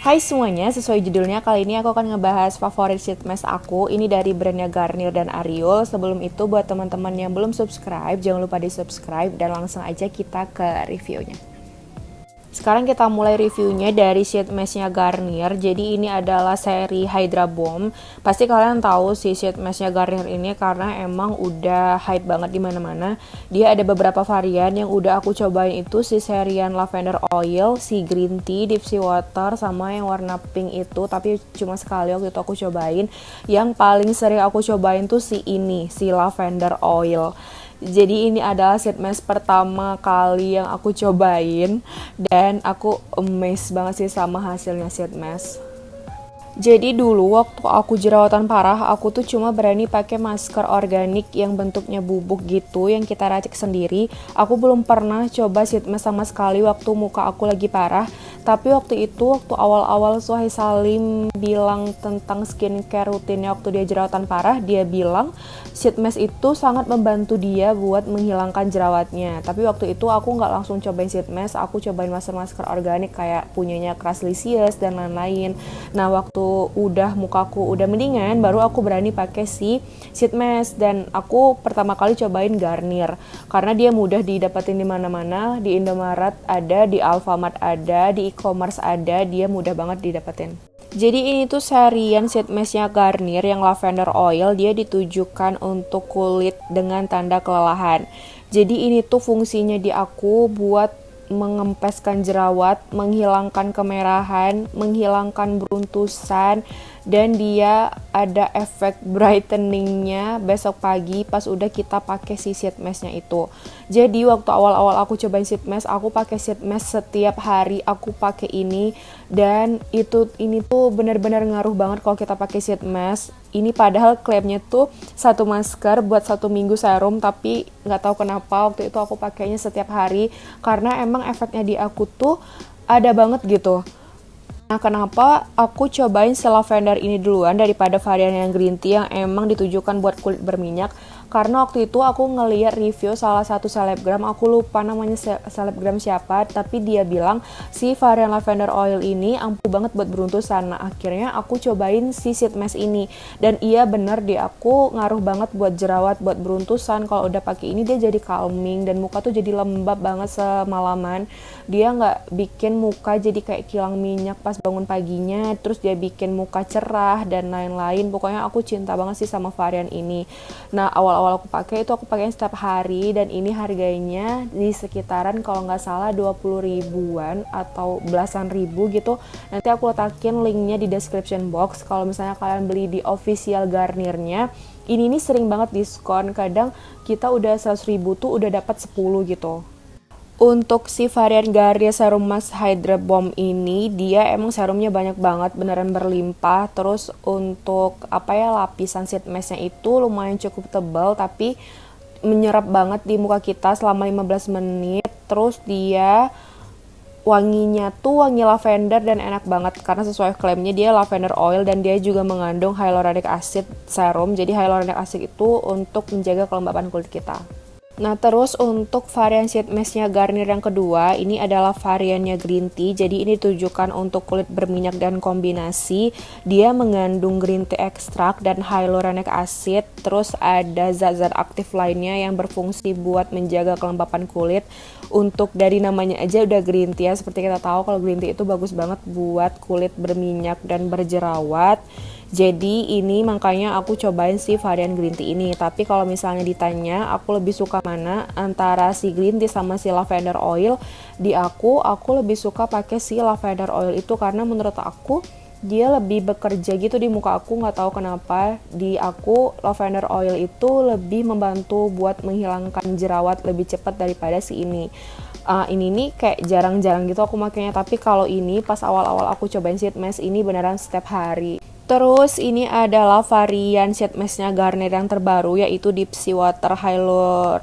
Hai semuanya, sesuai judulnya kali ini aku akan ngebahas favorit sheet mask aku. Ini dari brandnya Garnier dan Ariel. Sebelum itu buat teman-teman yang belum subscribe, jangan lupa di subscribe dan langsung aja kita ke reviewnya. Sekarang kita mulai reviewnya dari sheet masknya Garnier. Jadi ini adalah seri Hydra Bomb. Pasti kalian tahu si sheet masknya Garnier ini karena emang udah hype banget di mana-mana. Dia ada beberapa varian yang udah aku cobain itu si serian lavender oil, si green tea, deep sea water, sama yang warna pink itu. Tapi cuma sekali waktu itu aku cobain. Yang paling sering aku cobain tuh si ini, si lavender oil. Jadi ini adalah sheet mask pertama kali yang aku cobain dan aku amazed banget sih sama hasilnya sheet mask. Jadi dulu waktu aku jerawatan parah, aku tuh cuma berani pakai masker organik yang bentuknya bubuk gitu, yang kita racik sendiri. Aku belum pernah coba sheet mask sama sekali waktu muka aku lagi parah. Tapi waktu itu, waktu awal-awal Suhai Salim bilang tentang skincare rutinnya waktu dia jerawatan parah, dia bilang sheet mask itu sangat membantu dia buat menghilangkan jerawatnya. Tapi waktu itu aku nggak langsung cobain sheet mask, aku cobain masker-masker organik kayak punyanya Craslicious dan lain-lain. Nah waktu udah mukaku udah mendingan, baru aku berani pakai si sheet mask dan aku pertama kali cobain Garnier karena dia mudah didapatin di mana-mana, di Indomaret ada, di Alfamart ada, di e-commerce ada, dia mudah banget didapatin. Jadi ini tuh serian sheet masknya Garnier yang lavender oil, dia ditujukan untuk kulit dengan tanda kelelahan. Jadi ini tuh fungsinya di aku buat mengempeskan jerawat, menghilangkan kemerahan, menghilangkan beruntusan, dan dia ada efek brightening-nya besok pagi pas udah kita pakai si sheet mask-nya itu. Jadi waktu awal-awal aku cobain sheet mask, aku pakai sheet mask setiap hari aku pakai ini dan ini tuh benar-benar ngaruh banget kalau kita pakai sheet mask. Ini padahal klaimnya tuh satu masker buat 1 minggu serum, tapi nggak tahu kenapa waktu itu aku pakainya setiap hari karena emang efeknya di aku tuh ada banget gitu. Nah, kenapa aku cobain si lavender ini duluan daripada varian yang green tea yang emang ditujukan buat kulit berminyak? Karena waktu itu aku ngeliat review salah satu selebgram, aku lupa namanya selebgram siapa, tapi dia bilang si varian lavender oil ini ampuh banget buat beruntusan. Nah, akhirnya aku cobain si sheet mask ini dan iya bener di aku ngaruh banget buat jerawat, buat beruntusan. Kalau udah pakai ini dia jadi calming dan muka tuh jadi lembab banget semalaman. Dia nggak bikin muka jadi kayak kilang minyak pas bangun paginya, terus dia bikin muka cerah dan lain-lain. Pokoknya aku cinta banget sih sama varian ini. Nah, awal-awal aku pakai itu aku pakai setiap hari dan ini harganya di sekitaran kalau nggak salah 20 ribuan atau belasan ribu gitu. Nanti aku letakin linknya di description box kalau misalnya kalian beli di official Garniernya. Ini nih sering banget diskon, kadang kita udah 100 ribu tuh udah dapat 10 gitu. Untuk si varian Garnier Serum Mask Hydra Bomb ini, dia emang serumnya banyak banget, beneran berlimpah. Terus untuk lapisan sheet masknya itu lumayan cukup tebal, tapi menyerap banget di muka kita selama 15 menit. Terus dia wanginya tuh wangi lavender dan enak banget karena sesuai klaimnya dia lavender oil dan dia juga mengandung hyaluronic acid serum. Jadi hyaluronic acid itu untuk menjaga kelembapan kulit kita. Nah, terus untuk varian sheet masknya Garnier yang kedua, ini adalah variannya green tea. Jadi ini ditujukan untuk kulit berminyak dan kombinasi. Dia mengandung green tea extract dan hyaluronic acid. Terus ada zat-zat aktif lainnya yang berfungsi buat menjaga kelembapan kulit. Untuk dari namanya aja udah green tea, seperti kita tahu kalau green tea itu bagus banget buat kulit berminyak dan berjerawat. Jadi ini makanya aku cobain si varian green tea ini. Tapi kalau misalnya ditanya aku lebih suka mana antara si green tea sama si lavender oil, di aku lebih suka pakai si lavender oil itu karena menurut aku dia lebih bekerja gitu di muka aku, nggak tahu kenapa. Di aku lavender oil itu lebih membantu buat menghilangkan jerawat lebih cepat daripada si ini. Ini nih kayak jarang-jarang gitu aku makainya, tapi kalau ini pas awal-awal aku cobain sheet mask ini beneran setiap hari. Terus ini adalah varian sheet masknya Garnier yang terbaru, yaitu Deep Sea Water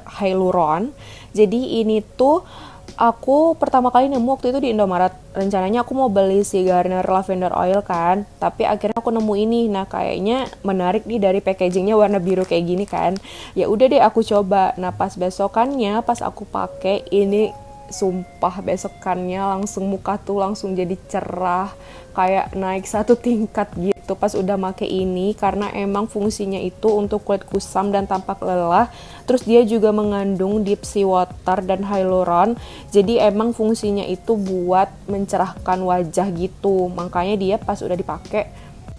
Hyaluron. Jadi ini tuh aku pertama kali nemu waktu itu di Indomaret. Rencananya aku mau beli si Garnier Lavender Oil kan, tapi akhirnya aku nemu ini. Nah, kayaknya menarik nih dari packagingnya warna biru kayak gini kan. Ya udah deh aku coba. Nah, pas besokannya pas aku pakai ini sumpah besokannya langsung muka tuh langsung jadi cerah, kayak naik satu tingkat gitu pas udah make ini, karena emang fungsinya itu untuk kulit kusam dan tampak lelah. Terus dia juga mengandung deep sea water dan hyaluron, jadi emang fungsinya itu buat mencerahkan wajah gitu. Makanya dia pas udah dipakai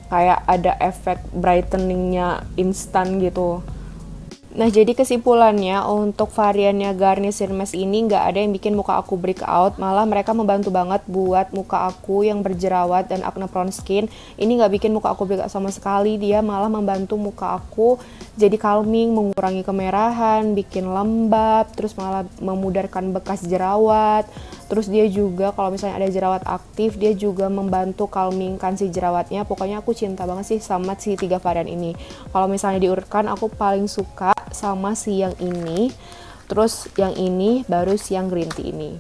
kayak ada efek brightening-nya instan gitu. Nah, jadi kesimpulannya untuk variannya Garnier Sheer Mask ini nggak ada yang bikin muka aku breakout, malah mereka membantu banget buat muka aku yang berjerawat dan acne prone skin. Ini nggak bikin muka aku breakout sama sekali, dia malah membantu muka aku jadi calming, mengurangi kemerahan, bikin lembab, terus malah memudarkan bekas jerawat. Terus dia juga kalau misalnya ada jerawat aktif, dia juga membantu calmingkan si jerawatnya. Pokoknya aku cinta banget sih sama si 3 varian ini. Kalau misalnya diurutkan, aku paling suka sama si yang ini, terus yang ini, baru si yang green tea ini.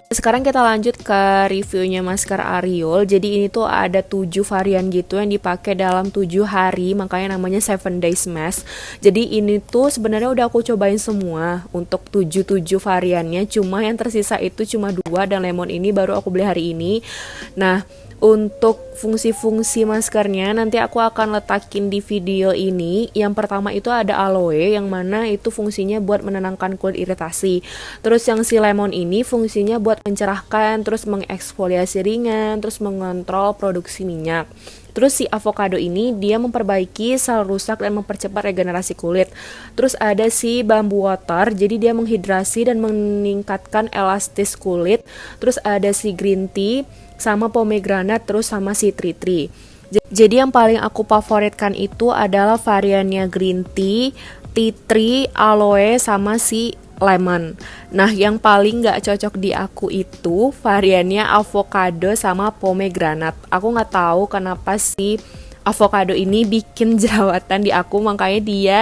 Sekarang kita lanjut ke reviewnya masker Ariol. Jadi ini tuh ada 7 varian gitu yang dipakai dalam 7 hari, makanya namanya 7 days mask. Jadi ini tuh sebenarnya udah aku cobain semua untuk 7 variannya, cuma yang tersisa itu cuma 2, dan lemon ini baru aku beli hari ini. Nah, untuk fungsi-fungsi maskernya nanti aku akan letakin di video ini. Yang pertama itu ada aloe, yang mana itu fungsinya buat menenangkan kulit iritasi. Terus yang si lemon ini fungsinya buat mencerahkan, terus mengeksfoliasi ringan, terus mengontrol produksi minyak. Terus si avocado ini dia memperbaiki sel rusak dan mempercepat regenerasi kulit. Terus ada si bamboo water, jadi dia menghidrasi dan meningkatkan elastis kulit. Terus ada si green tea, sama pomegranate, terus sama si tea tree. Jadi yang paling aku favoritkan itu adalah variannya green tea, tea tree, aloe, sama si lemon. Nah, yang paling gak cocok di aku itu variannya avocado sama pomegranate. Aku gak tahu kenapa si avocado ini bikin jerawatan di aku, makanya dia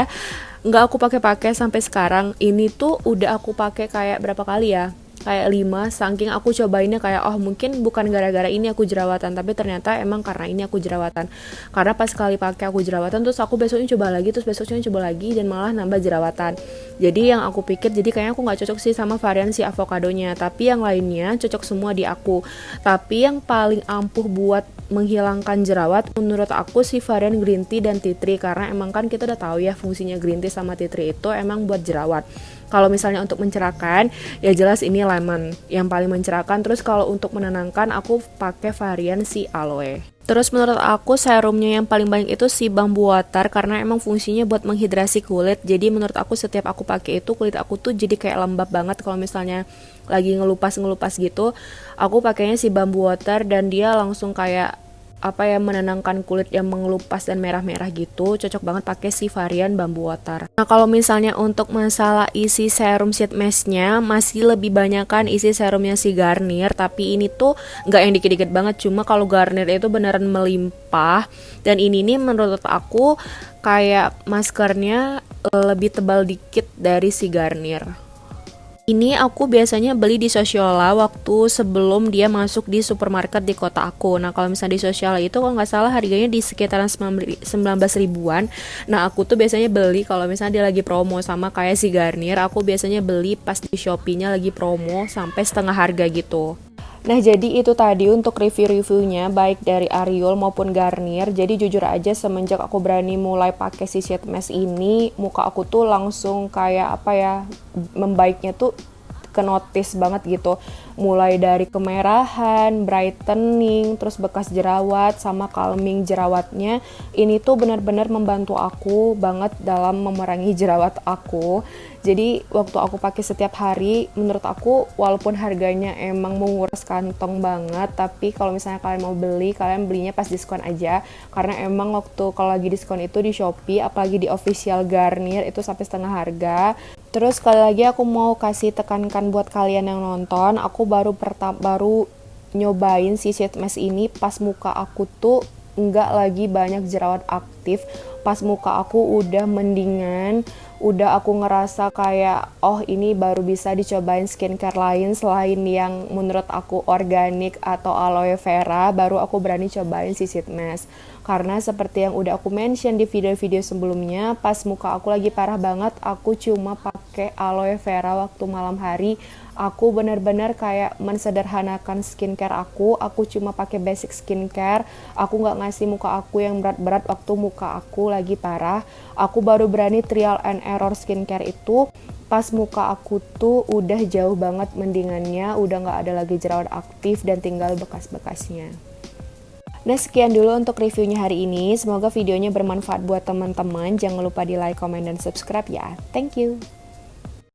gak aku pakai sampai sekarang. Ini tuh udah aku pakai kayak berapa kali ya? Kayak 5, saking aku cobainnya kayak mungkin bukan gara-gara ini aku jerawatan, tapi ternyata emang karena ini aku jerawatan. Karena pas kali pakai aku jerawatan, terus aku besoknya coba lagi, terus besoknya coba lagi, dan malah nambah jerawatan. Jadi yang aku pikir, jadi kayaknya aku gak cocok sih sama varian si avokadonya, tapi yang lainnya cocok semua di aku. Tapi yang paling ampuh buat menghilangkan jerawat menurut aku si varian green tea dan tea tree, karena emang kan kita udah tahu ya fungsinya green tea sama tea tree itu emang buat jerawat. Kalau misalnya untuk mencerahkan, ya jelas ini lemon yang paling mencerahkan. Terus kalau untuk menenangkan, aku pakai varian si aloe. Terus menurut aku serumnya yang paling banyak itu si bamboo water, karena emang fungsinya buat menghidrasi kulit. Jadi menurut aku setiap aku pakai itu, kulit aku tuh jadi kayak lembab banget. Kalau misalnya lagi ngelupas gitu, aku pakainya si bamboo water, dan dia langsung kayak menenangkan kulit yang mengelupas dan merah-merah gitu. Cocok banget pakai si varian bamboo water. Nah, kalau misalnya untuk masalah isi serum sheet mask-nya, masih lebih banyakan isi serumnya si Garnier, tapi ini tuh nggak yang dikit-dikit banget. Cuma kalau Garnier itu beneran melimpah, dan ini nih menurut aku kayak maskernya lebih tebal dikit dari si Garnier. Ini aku biasanya beli di Sociala waktu sebelum dia masuk di supermarket di kota aku. Nah, kalau misalnya di Sociala itu kalau nggak salah harganya di sekitaran 19 ribuan. Nah, aku tuh biasanya beli kalau misalnya dia lagi promo, sama kayak si Garnier, aku biasanya beli pas di Shopee-nya lagi promo sampai setengah harga gitu. Nah, jadi itu tadi untuk review-reviewnya baik dari Ariol maupun Garnier. Jadi jujur aja semenjak aku berani mulai pakai si sheet mask ini, muka aku tuh langsung kayak membaiknya tuh ke notice banget gitu. Mulai dari kemerahan, brightening, terus bekas jerawat, sama calming jerawatnya. Ini tuh benar-benar membantu aku banget dalam memerangi jerawat aku. Jadi waktu aku pakai setiap hari, menurut aku walaupun harganya emang menguras kantong banget, tapi kalau misalnya kalian mau beli, kalian belinya pas diskon aja. Karena emang waktu kalau lagi diskon itu di Shopee, apalagi di official Garnier itu sampai setengah harga. Terus sekali lagi aku mau kasih tekankan buat kalian yang nonton, aku baru nyobain si sheet mask ini pas muka aku tuh nggak lagi banyak jerawat aktif, pas muka aku udah mendingan, udah aku ngerasa kayak oh ini baru bisa dicobain skincare lain selain yang menurut aku organik atau aloe vera, baru aku berani cobain si sheet mask. Karena seperti yang udah aku mention di video-video sebelumnya, pas muka aku lagi parah banget, aku cuma pakai aloe vera waktu malam hari. Aku bener-bener kayak mensederhanakan skincare aku cuma pakai basic skincare, aku nggak ngasih muka aku yang berat-berat waktu muka aku lagi parah. Aku baru berani trial and error skincare itu pas muka aku tuh udah jauh banget mendingannya, udah nggak ada lagi jerawat aktif dan tinggal bekas-bekasnya. Nah, sekian dulu untuk reviewnya hari ini. Semoga videonya bermanfaat buat teman-teman. Jangan lupa di like, comment, dan subscribe ya. Thank you.